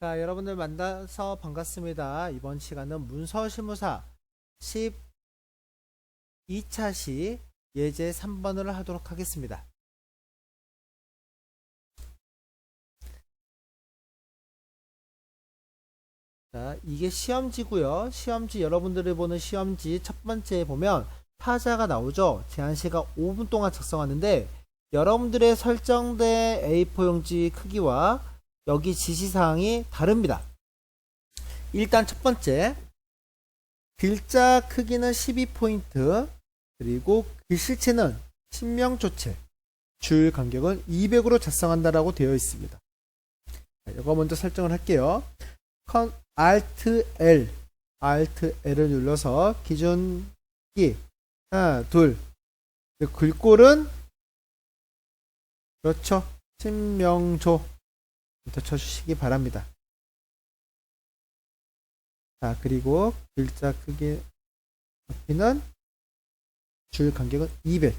자, 여러분들 만나서 반갑습니다. 이번 시간은 문서실무사 12차 시 예제 3번을 하도록 하겠습니다. 자, 이게 시험지고요. 시험지 여러분들이 보는 시험지 첫 번째에 보면 타자가 나오죠. 제한시간 5분 동안 작성하는데 여러분들의 설정된 A4 용지 크기와 여기 지시사항이 다릅니다. 일단 첫 번째, 글자 크기는 12포인트, 그리고 글씨체는 신명조체, 줄 간격은 200으로 작성한다라고 되어 있습니다. 이거 먼저 설정을 할게요. Alt L을 눌러서 기준기 하나, 둘. 글꼴은 그렇죠. 신명조 부터 쳐주시기 바랍니다. 자, 그리고 글자 크기 높이는 줄 간격은 200.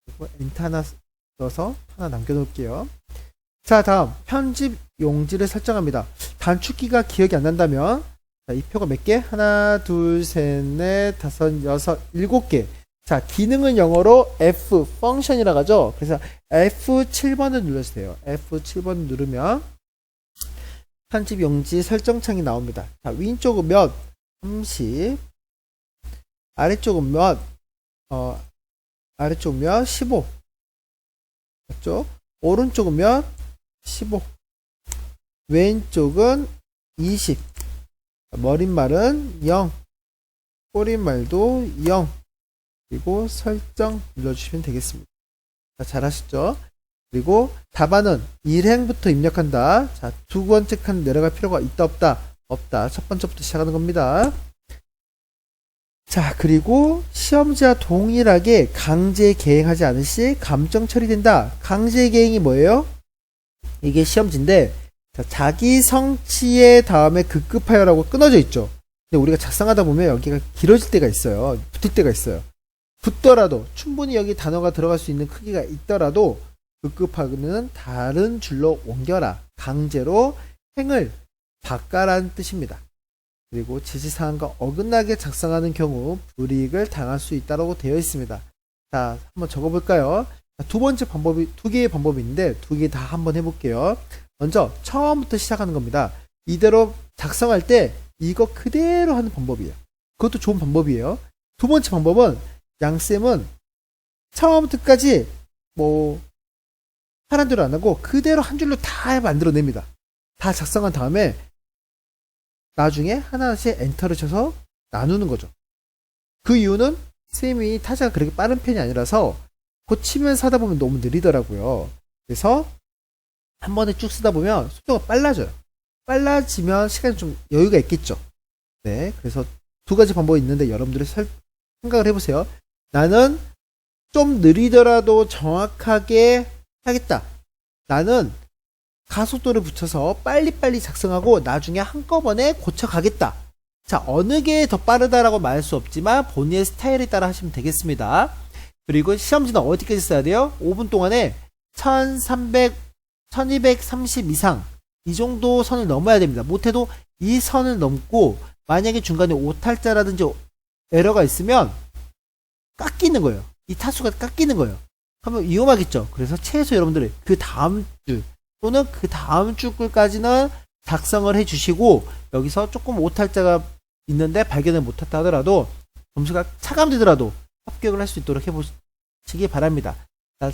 그리고 엔터 하나 넣어서 하나 남겨놓을게요. 자, 다음 편집 용지를 설정합니다. 단축키가 기억이 안 난다면, 자, 이 표가 몇 개? 하나, 둘, 셋, 넷, 다섯, 여섯, 7개. 자, 기능은 영어로 F 펑션이라고 하죠. 그래서 F7번을 눌러주세요. F7번 누르면 편집 용지 설정창이 나옵니다. 자, 왼쪽은 몇? 30. 아래쪽은 몇? 아래쪽 몇? 15. 맞죠? 오른쪽은 몇? 15. 왼쪽은 20. 머릿말은 0. 꼬릿말도 0. 그리고 설정 눌러주시면 되겠습니다. 자, 잘하셨죠? 그리고 답안은 1행부터 입력한다. 자, 두 번째 칸 내려갈 필요가 있다 없다? 없다. 첫 번째부터 시작하는 겁니다. 자, 그리고 시험지와 동일하게 강제 개행하지 않을 시 감정 처리된다. 강제 개행이 뭐예요? 이게 시험지인데, 자, 자기 성취의 다음에 급급하여라고 끊어져 있죠. 근데 우리가 작성하다 보면 여기가 길어질 때가 있어요. 붙을 때가 있어요. 붙더라도 충분히 여기 단어가 들어갈 수 있는 크기가 있더라도 급급하는 다른 줄로 옮겨라. 강제로 행을 바꿔라는 뜻입니다. 그리고 지시사항과 어긋나게 작성하는 경우 불이익을 당할 수 있다고 되어 있습니다. 자, 한번 적어볼까요? 두 번째 방법이, 두 개의 방법이 있는데 두 개 다 한번 해볼게요. 먼저 처음부터 시작하는 겁니다. 이대로 작성할 때 이거 그대로 하는 방법이에요. 그것도 좋은 방법이에요. 두 번째 방법은 양쌤은 처음부터 끝까지 하란 대로 안 하고 그대로 한 줄로 다 만들어냅니다. 다 작성한 다음에 나중에 하나씩 엔터를 쳐서 나누는 거죠. 그 이유는 쌤이 타자가 그렇게 빠른 편이 아니라서 고치면서 하다 보면 너무 느리더라고요. 그래서 한 번에 쭉 쓰다 보면 속도가 빨라져요. 빨라지면 시간이 좀 여유가 있겠죠. 네, 그래서 두 가지 방법이 있는데 여러분들이 생각을 해보세요. 나는 좀 느리더라도 정확하게 하겠다. 나는 가속도를 붙여서 빨리빨리 작성하고 나중에 한꺼번에 고쳐가겠다. 자, 어느 게 더 빠르다라고 말할 수 없지만 본인의 스타일에 따라 하시면 되겠습니다. 그리고 시험지는 어디까지 써야 돼요? 5분 동안에 1230 이상 이 정도 선을 넘어야 됩니다. 못해도 이 선을 넘고 만약에 중간에 오탈자라든지 에러가 있으면 깎이는 거예요. 이 타수가 깎이는 거예요. 그러면 위험하겠죠. 그래서 최소 여러분들이 그 다음 주 또는 그 다음 주까지는 작성을 해주시고 여기서 조금 오탈자가 있는데 발견을 못했다 하더라도 점수가 차감되더라도 합격을 할 수 있도록 해보시기 바랍니다. 자,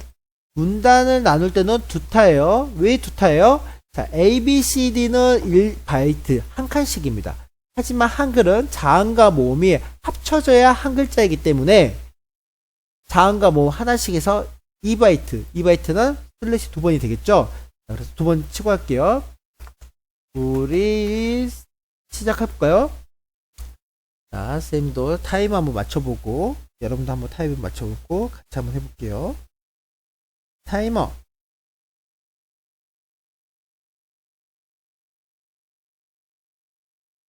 문단을 나눌 때는 두 타예요. 왜 두 타예요? 자, A, B, C, D는 1바이트 한 칸씩입니다. 하지만 한글은 자음과 모음이 합쳐져야 한 글자이기 때문에 자음과 모음 하나씩 해서 2바이트. 2바이트는 슬래시 두 번이 되겠죠? 자, 그래서 두 번 치고 할게요. 우리 시작해볼까요? 자, 쌤도 타임 한번 맞춰보고 여러분도 한번 타임 맞춰보고 같이 한번 해볼게요. 타이머.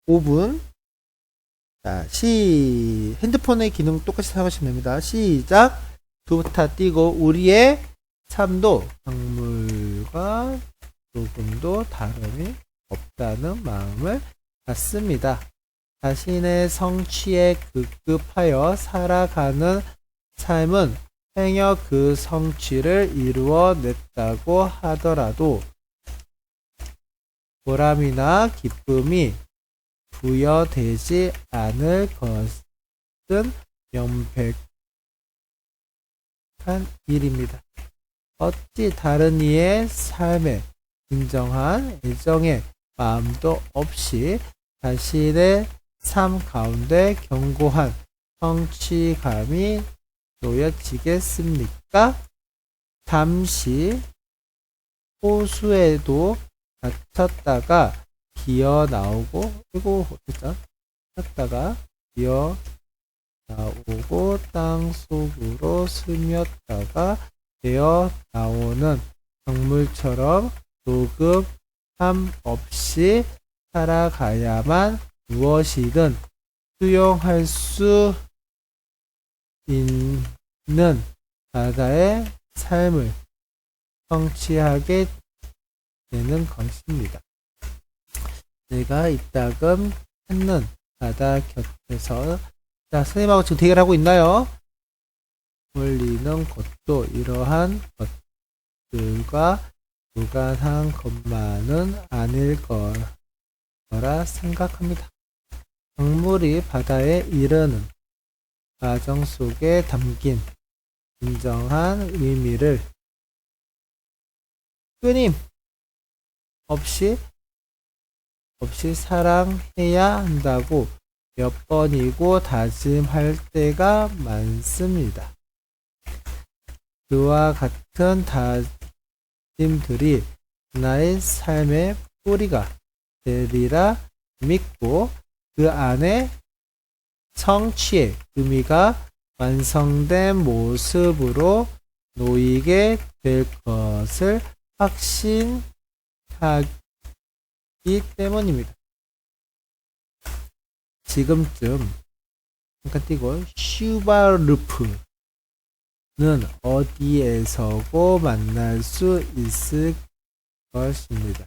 (5분) 자, 핸드폰의 기능 똑같이 사용하시면 됩니다. 시작. 두 타 띄고 우리의 참도, 작물과 조금도 다름이 없다는 마음을 갖습니다. 자신의 성취에 급급하여 살아가는 삶은 행여 그 성취를 이루어냈다고 하더라도 보람이나 기쁨이 부여되지 않을 것은 명백한 일입니다. 어찌 다른 이의 삶에 진정한 애정의 마음도 없이 자신의 삶 가운데 견고한 성취감이 놓여지겠습니까? 잠시 호수에도 갇혔다가 기어 나오고, 이거 어땠죠? 갇혔다가 기어 나오고 땅 속으로 스며다가 되어 나오는 정물처럼 조급함 없이 살아가야만 무엇이든 수용할 수 있는 바다의 삶을 성취하게 되는 것입니다. 내가 이따금 찾는 바다 곁에서, 자, 선생님하고 지금 대결하고 있나요? 몰리는 것도 이러한 것들과 무관한 것만은 아닐 거라 생각합니다. 작물이 바다에 이르는 과정 속에 담긴 진정한 의미를 끊임없이 사랑해야 한다고 몇 번이고 다짐할 때가 많습니다. 그와 같은 다짐들이 나의 삶의 뿌리가 되리라 믿고 그 안에 성취의 의미가 완성된 모습으로 놓이게 될 것을 확신하기 때문입니다. 지금쯤 잠깐 띄고 슈바르프는 어디에서고 만날 수 있을 것입니다.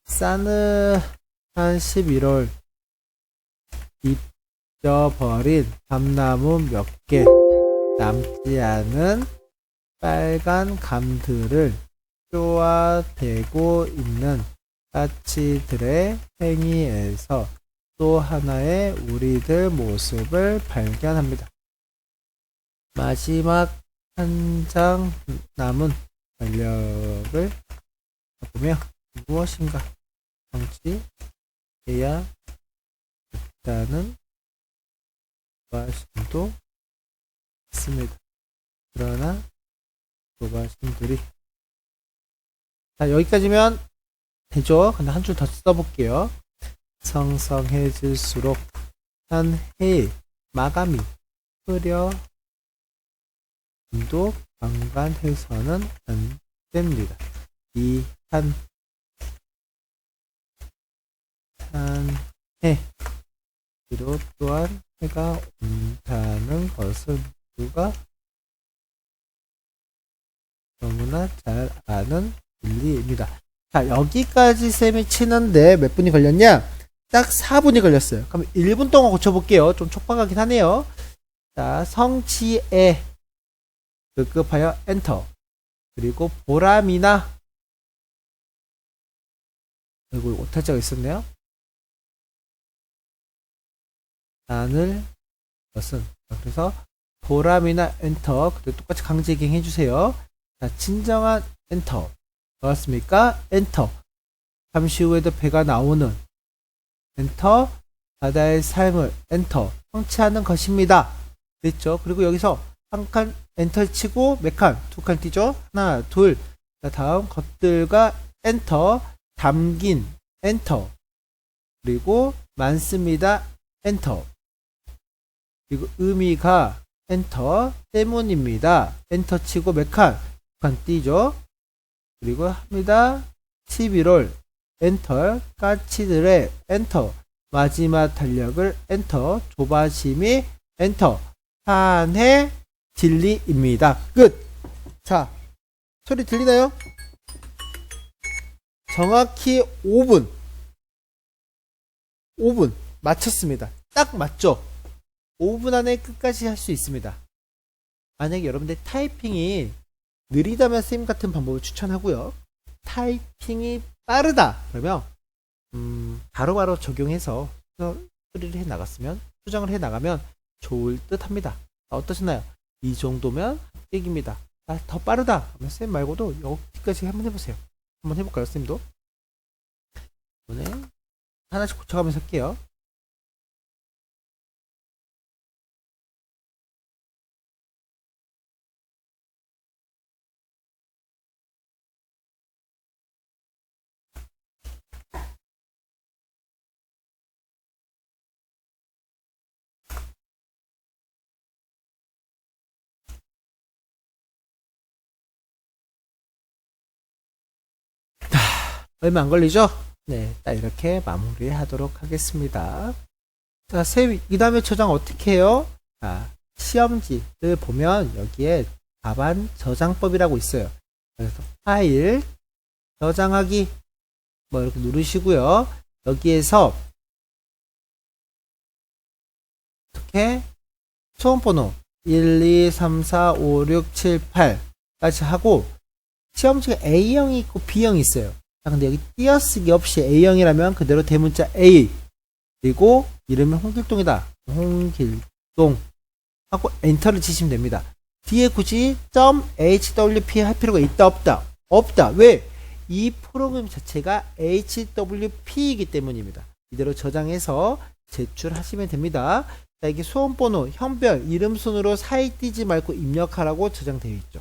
싸늘한 11월 잊어버린 밤나무 몇 개, 남지 않은 빨간 감들을 쪼아대고 있는 까치들의 행위에서 또 하나의 우리들 모습을 발견합니다. 마지막 한 장 남은 달력을 보며 무엇인가 성취해야 했다는 조바심도 있습니다. 그러나 조바심들이, 자, 여기까지면 되죠? 근데 한 줄 더 써볼게요. 성성해질수록 한 해의 마감이 흐려짐도 방관해서는 안 됩니다. 이 한 해로 또한 해가 온다는 것은 누가 너무나 잘 아는 진리입니다. 자, 여기까지 쌤이 치는데 몇 분이 걸렸냐? 딱 4분이 걸렸어요. 그럼 1분 동안 고쳐볼게요. 좀 촉박하긴 하네요. 자, 성취에 급급하여 엔터. 그리고 보람이나, 그리고 오탈자가 있었네요. 나눌 것은. 그래서 보람이나 엔터. 그리고 똑같이 강제기행 해주세요. 자, 진정한 엔터. 나왔습니까? 엔터. 잠시 후에도 배가 나오는 엔터. 바다의 삶을 엔터. 성취하는 것입니다. 됐죠? 그리고 여기서 한 칸 엔터 치고 몇 칸? 두 칸 띄죠? 하나, 둘. 자, 다음 것들과 엔터. 담긴 엔터. 그리고 많습니다. 엔터. 그리고 의미가 엔터 때문입니다. 엔터 치고 몇 칸? 두 칸 띄죠? 그리고 합니다. 11월 엔터. 까치들의 엔터. 마지막 달력을 엔터. 조바심이 엔터. 한 해 진리입니다. 끝. 자, 소리 들리나요? 정확히 5분. 5분 맞췄습니다. 딱 맞죠? 5분 안에 끝까지 할 수 있습니다. 만약에 여러분들 타이핑이 느리다면 쌤 같은 방법을 추천하고요. 타이핑이 빠르다 그러면 바로바로 적용해서 수리를 해 나갔으면, 수정을 해 나가면 좋을 듯 합니다. 어떠셨나요? 이 정도면 합격입니다. 더 빠르다 그러면 쌤 말고도 여기까지 한번 해보세요. 한번 해볼까요, 쌤도? 이번에 하나씩 고쳐가면서 할게요. 얼마 안 걸리죠? 네, 딱 이렇게 마무리 하도록 하겠습니다. 자, 이 다음에 저장 어떻게 해요? 자, 시험지를 보면 여기에 답안 저장법이라고 있어요. 그래서 파일, 저장하기, 뭐 이렇게 누르시고요. 여기에서 어떻게 초음번호 1, 2, 3, 4, 5, 6, 7, 8까지 하고 시험지가 A형이 있고 B형이 있어요. 자, 근데 여기 띄어쓰기 없이 A형이라면 그대로 대문자 A, 그리고 이름은 홍길동이다. 홍길동 하고 엔터를 치시면 됩니다. 뒤에 굳이 .hwp 할 필요가 있다 없다? 없다. 왜? 이 프로그램 자체가 hwp이기 때문입니다. 이대로 저장해서 제출하시면 됩니다. 자, 이게 수험번호, 형별, 이름 순으로 사이 띄지 말고 입력하라고 저장되어 있죠.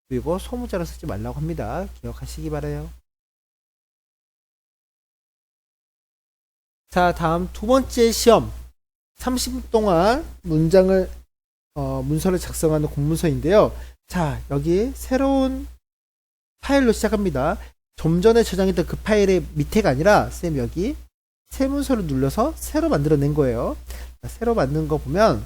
그리고 소문자로 쓰지 말라고 합니다. 기억하시기 바라요. 자, 다음 두 번째 시험. 30분 동안 문서를 작성하는 공문서인데요. 자, 여기 새로운 파일로 시작합니다. 좀 전에 저장했던 그 파일의 밑에가 아니라 쌤 여기 새 문서를 눌러서 새로 만들어낸 거예요. 자, 새로 만든 거 보면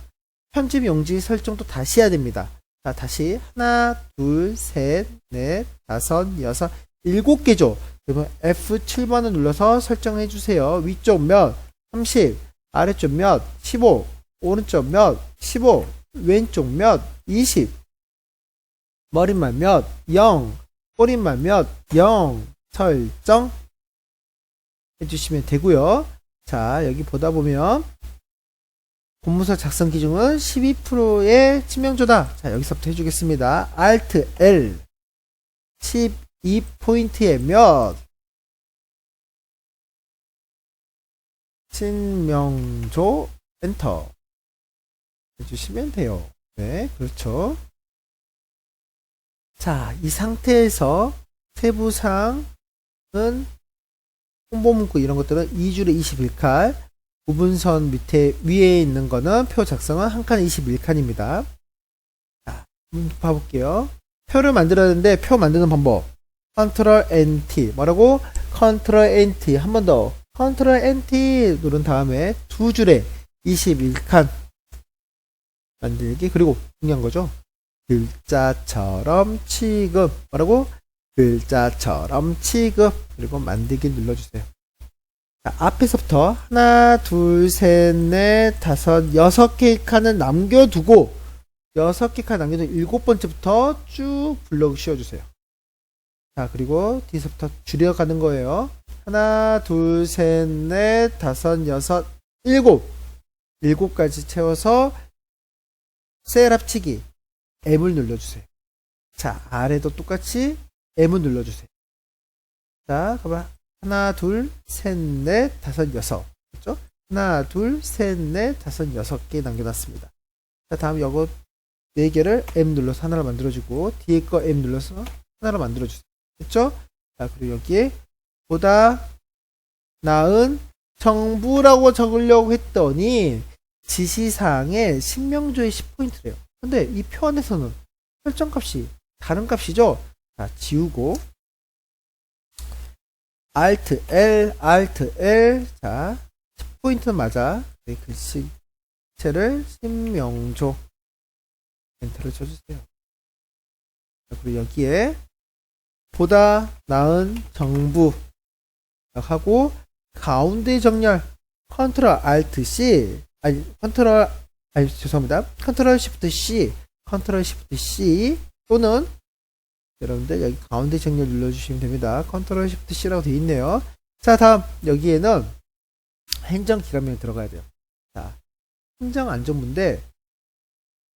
편집 용지 설정도 다시 해야 됩니다. 자, 다시 하나, 둘, 셋, 넷, 다섯, 여섯, 7개죠. 그러면 F7번을 눌러서 설정해 주세요. 위쪽 몇 30, 아래쪽 몇 15, 오른쪽 몇 15, 왼쪽 몇 20, 머릿말 몇 0, 꼬릿말 몇 0 설정 해주시면 되고요. 자, 여기 보다 보면 공문서 작성 기준은 12%의 치명조다. 자, 여기서부터 해주겠습니다. Alt L 12포인트에 몇 친명조 엔터 해주시면 돼요. 네, 그렇죠. 자, 이 상태에서 세부사항은 홍보문구 이런 것들은 2줄에 21칸, 구분선 밑에 위에 있는 거는 표 작성은 한 칸에 21칸입니다. 자, 한번 봐볼게요. 표를 만들었는데 표 만드는 방법. Ctrl NT 뭐라고? Ctrl NT 한 번 더. Ctrl NT 누른 다음에 두 줄에 21칸 만들기. 그리고 중요한 거죠. 글자처럼 취급 뭐라고? 글자처럼 취급. 그리고 만들기 눌러주세요. 자, 앞에서부터 하나, 둘, 셋, 넷, 다섯, 6개의 칸을 남겨두고 6개 칸 남겨두고 7번째부터 쭉 블럭 씌워주세요. 자, 그리고 뒤에서부터 줄여가는 거예요. 하나, 둘, 셋, 넷, 다섯, 여섯, 7가지 채워서 셀 합치기 M을 눌러주세요. 자, 아래도 똑같이 M을 눌러주세요. 자, 가봐. 하나, 둘, 셋, 넷, 다섯, 여섯. 그렇죠? 하나, 둘, 셋, 넷, 다섯, 6개 남겨놨습니다. 자, 다음 요거 4개를 M 눌러서 하나로 만들어주고 뒤에 거 M 눌러서 하나로 만들어주세요. 됐죠? 자, 그리고 여기에 보다 나은 정부라고 적으려고 했더니 지시사항에 신명조의 10포인트래요. 근데 이 표 안에서는 설정값이 다른 값이죠? 자, 지우고 Alt L, Alt L. 자, 10포인트는 맞아. 네, 글씨체를 신명조. 엔터를 쳐주세요. 자, 그리고 여기에 보다 나은 정부 하고 가운데 정렬 컨트롤 알트 C, 죄송합니다. 컨트롤 시프트 C, 컨트롤 시프트 C 또는 여러분들 여기 가운데 정렬 눌러주시면 됩니다. 컨트롤 시프트 C라고 되어 있네요. 자, 다음 여기에는 행정기관명이 들어가야 돼요. 자, 행정안전부인데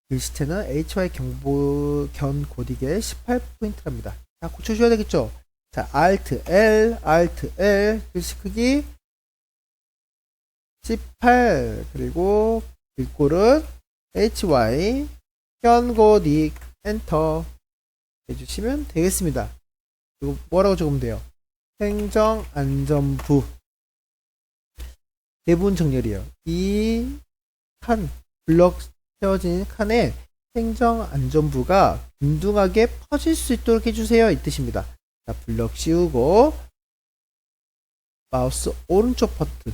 글씨체는 HY 견고딕의 18포인트랍니다. 자, 고쳐주셔야 되겠죠? 자, Alt L, 글씨 크기 18, 그리고 글꼴은 HY 견고딕 엔터 해주시면 되겠습니다. 그리고 뭐라고 적으면 돼요? 행정안전부 대부분 정렬이에요. 이 칸, 블럭 세워진 칸에 행정안전부가 균등하게 퍼질 수 있도록 해주세요. 이 뜻입니다. 자, 블럭 씌우고 마우스 오른쪽 버튼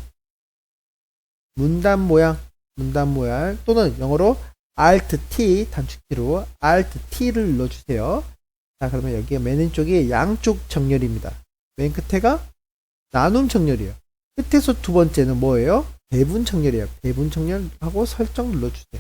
문단 모양 또는 영어로 Alt T 단축키로 Alt T를 눌러주세요. 자, 그러면 여기에 맨 왼쪽이 양쪽 정렬입니다. 맨 끝에가 나눔 정렬이에요. 끝에서 두 번째는 뭐예요? 배분 정렬이에요. 배분 정렬하고 설정 눌러주세요.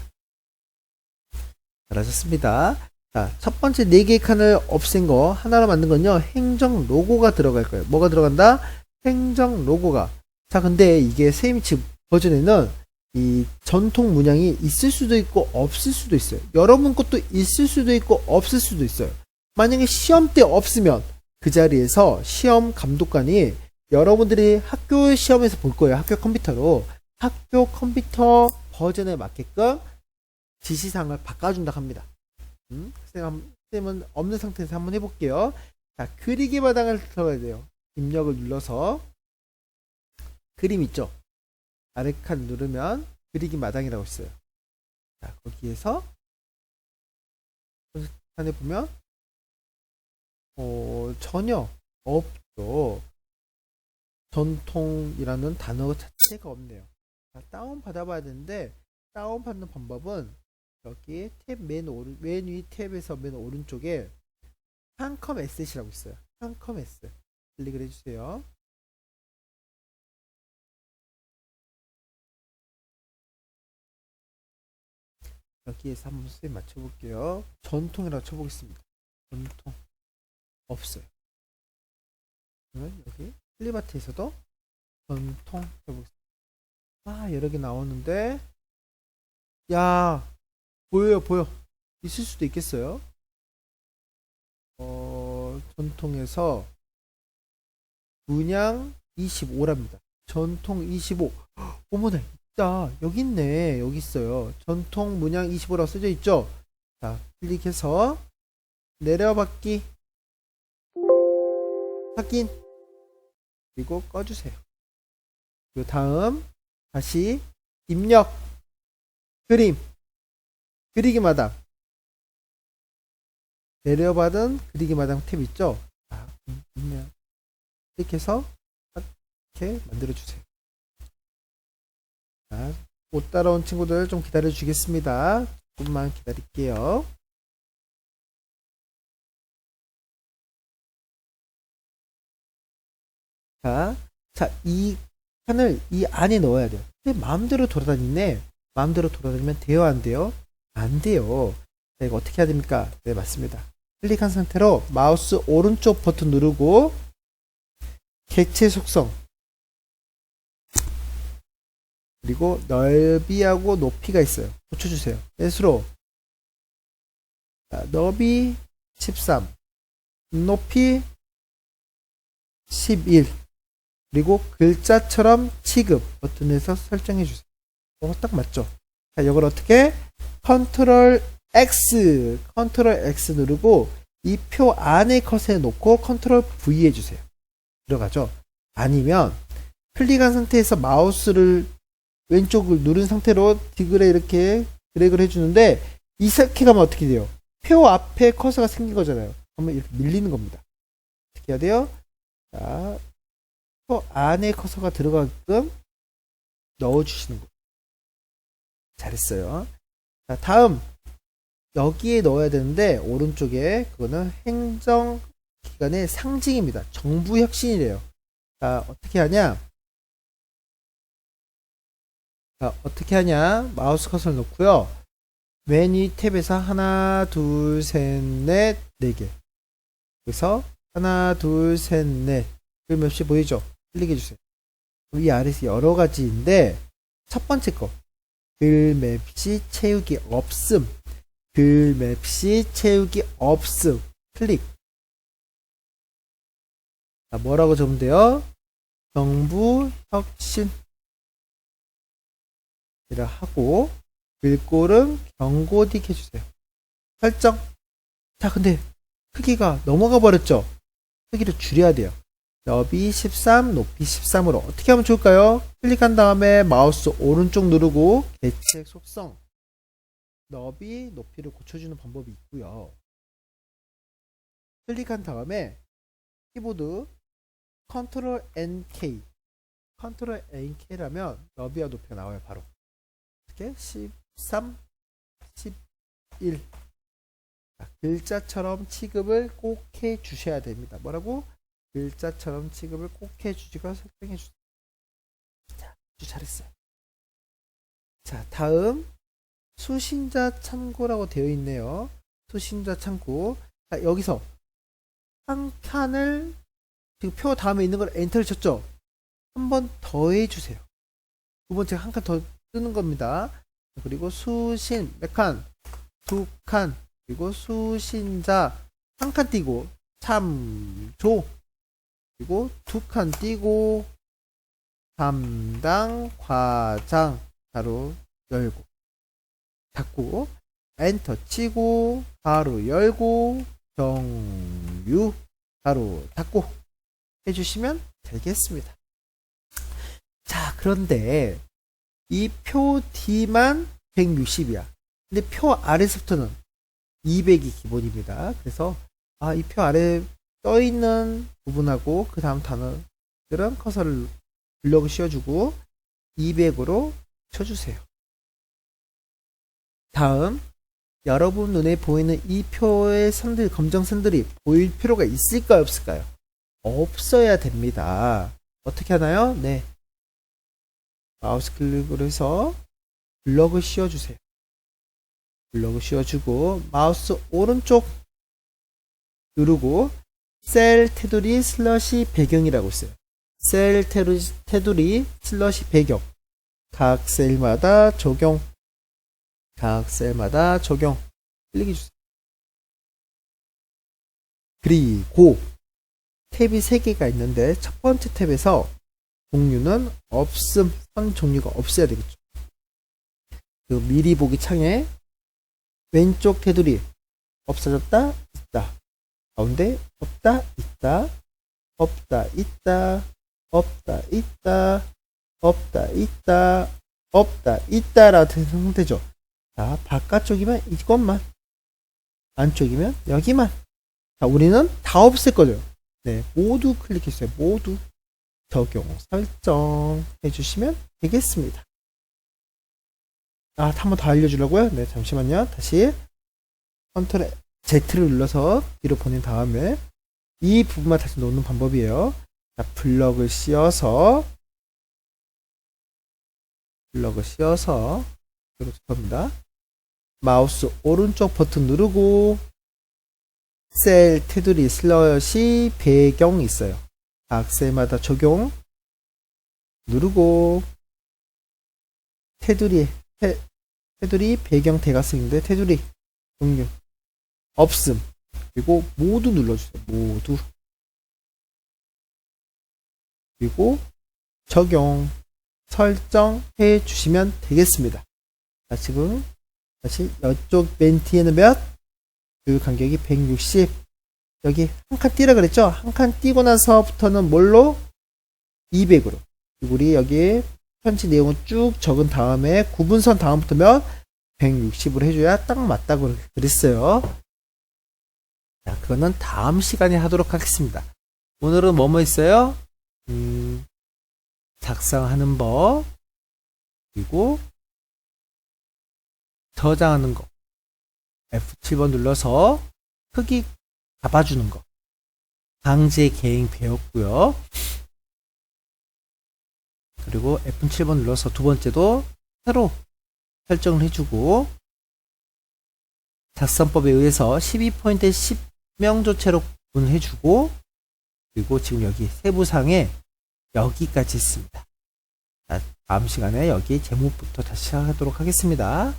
잘하셨습니다. 자, 첫 번째 4개의 칸을 없앤 거 하나로 만든 건요, 행정 로고가 들어갈 거예요. 뭐가 들어간다? 행정 로고가. 자, 근데 이게 세임치 버전에는 이 전통 문양이 있을 수도 있고 없을 수도 있어요. 여러분 것도 있을 수도 있고 없을 수도 있어요. 만약에 시험 때 없으면 그 자리에서 시험 감독관이 여러분들이 학교 시험에서 볼 거예요. 학교 컴퓨터로. 학교 컴퓨터 버전에 맞게끔 지시사항을 바꿔준다 합니다. 쌤은 없는 상태에서 한번 해볼게요. 자, 그리기 마당을 들어가야 돼요. 입력을 눌러서 그림 있죠? 아래 칸 누르면 그리기 마당이라고 있어요. 자, 거기에서 칸에 보면 전혀 없죠. 전통이라는 단어 자체가 없네요. 자, 다운 받아봐야 되는데 다운 받는 방법은 여기 탭 맨 위 탭에서 맨 오른쪽에 한컴 에셋이라고 있어요. 한컴 에셋 클릭을 해주세요. 여기에서 한번 수에 맞춰볼게요. 전통이라고 쳐보겠습니다. 전통 없어요. 그러면 여기 플리마트에서도 전통 해보겠습니다. 아, 여러 개 나오는데, 야, 보여. 있을 수도 있겠어요. 전통에서 문양 25랍니다. 전통 25. 어머나, 있다. 여기 있네. 여기 있어요. 전통 문양 25라고 써져 있죠? 자, 클릭해서 내려받기 확인, 그리고 꺼주세요. 그 다음 다시 입력 그리기 마당 내려받은 그리기 마당 탭 있죠? 자, 클릭해서 이렇게 만들어 주세요. 자, 못 따라온 친구들 좀 기다려 주겠습니다. 조금만 기다릴게요. 자, 이 칸을 이 안에 넣어야 돼요. 근데 마음대로 돌아다니네. 마음대로 돌아다니면 돼요, 안 돼요? 안 돼요. 자, 이거 어떻게 해야 됩니까? 네, 맞습니다. 클릭한 상태로 마우스 오른쪽 버튼 누르고 객체 속성 그리고 넓이하고 높이가 있어요. 고쳐주세요. 넷으로. 자, 넓이 13, 높이 11, 그리고 글자처럼 취급 버튼에서 설정해 주세요. 딱 맞죠? 자, 이걸 어떻게? 컨트롤 X 누르고 이 표 안에 컷에 놓고 컨트롤 V 해주세요. 들어가죠? 아니면 클릭한 상태에서 마우스를 왼쪽을 누른 상태로 디그레 이렇게 드래그를 해주는데 이렇게 가면 어떻게 돼요? 표 앞에 커서가 생긴 거잖아요. 그러면 이렇게 밀리는 겁니다. 어떻게 해야 돼요? 자, 표 안에 커서가 들어가게끔 넣어주시는 거예요. 잘했어요. 자, 다음 여기에 넣어야 되는데 오른쪽에 그거는 행정기관의 상징입니다. 정부 혁신이래요. 자, 어떻게 하냐? 자, 어떻게 하냐? 마우스 커서를 놓고요. 맨 위 탭에서 하나, 둘, 셋, 넷, 네 개. 그래서 하나, 둘, 셋, 넷. 글 맵시 보이죠? 클릭해 주세요. 이 아래에서 여러 가지인데 첫 번째 거. 글 맵시 채우기 없음. 글 맵시 채우기 없음. 클릭. 자, 뭐라고 적으면 돼요? 정부 혁신 이라 하고 글꼴은 경고딕 해주세요. 설정. 자, 근데 크기가 넘어가 버렸죠? 크기를 줄여야 돼요. 너비 13, 높이 13으로 어떻게 하면 좋을까요? 클릭한 다음에 마우스 오른쪽 누르고 계책 속성 너비, 높이를 고쳐주는 방법이 있고요. 클릭한 다음에 키보드 컨트롤 NK 컨트롤 NK라면 너비와 높이가 나와요. 바로 이렇게 13, 11 자, 글자처럼 취급을 꼭 해 주셔야 됩니다. 뭐라고? 글자처럼 취급을 꼭 해 주시고 설정해 주세요. 자, 아주 잘했어요. 자, 다음 수신자 참고라고 되어 있네요. 수신자 참고. 자, 여기서 한 칸을 지금 표 다음에 있는 걸 엔터를 쳤죠? 한 번 더 해주세요. 두 번째 한 칸 더 뜨는 겁니다. 그리고 수신 몇 칸? 두 칸. 그리고 수신자 한 칸 띄고 참조. 그리고 두 칸 띄고 담당 과장 바로 열고 닫고 엔터 치고 바로 열고 정유 바로 닫고 해주시면 되겠습니다. 자, 그런데 이 표 D만 160이야. 근데 표 아래서부터는 200이 기본입니다. 그래서 이 표 아래 떠 있는 부분하고 그 다음 단어들은 커서를 블럭을 씌워주고 200으로 쳐주세요. 다음 여러분 눈에 보이는 이 표의 선들, 검정 선들이 보일 필요가 있을까요? 없을까요? 없어야 됩니다. 어떻게 하나요? 네, 마우스 클릭으로 해서 블럭을 씌워주세요. 블럭을 씌워주고 마우스 오른쪽 누르고 셀 테두리 슬러시 배경이라고 있어요. 셀 테두리 슬러시 배경 각 셀마다 적용 각 셀마다 적용 클릭해 주세요. 그리고 탭이 3개가 있는데 첫 번째 탭에서 종류는 없음, 선 종류가 없어야 되겠죠. 그 미리 보기 창에 왼쪽 테두리 없어졌다, 있다. 가운데 없다, 있다. 없다, 있다. 없다, 있다. 없다, 있다. 없다, 있다 라는 상태죠. 자, 바깥쪽이면 이것만, 안쪽이면 여기만. 자, 우리는 다 없앨 거죠. 네, 모두 클릭했어요. 모두 적용, 설정 해주시면 되겠습니다. 한 번 더 알려주려고요? 네, 잠시만요. 다시 컨트롤 Z를 눌러서 뒤로 보낸 다음에 이 부분만 다시 놓는 방법이에요. 자, 블럭을 씌워서 이렇게 겁니다. 마우스 오른쪽 버튼 누르고 셀 테두리 슬러시 배경 있어요. 각 셀마다 적용 누르고 테두리 배경 대각선인데 테두리 종류 없음 그리고 모두 눌러주세요. 모두 그리고 적용 설정해 주시면 되겠습니다. 자, 지금 다시 이쪽 맨 뒤에는 몇? 그 간격이 160 여기 한 칸 띄라 그랬죠? 한 칸 띄고 나서부터는 뭘로? 200으로 그리고 우리 여기 편지 내용을 쭉 적은 다음에 구분선 다음부터면 160으로 해줘야 딱 맞다고 그랬어요. 자, 그거는 다음 시간에 하도록 하겠습니다. 오늘은 뭐뭐 있어요? 작성하는 법 그리고 저장하는 거 F7번 눌러서 크기 잡아주는 거 강제 개행 배웠고요. 그리고 F7번 눌러서 두 번째도 새로 설정을 해주고 작성법에 의해서 12포인트에 10명조체로 구분해주고 그리고 지금 여기 세부상에 여기까지 있습니다. 자, 다음 시간에 여기 제목부터 다시 시작하도록 하겠습니다.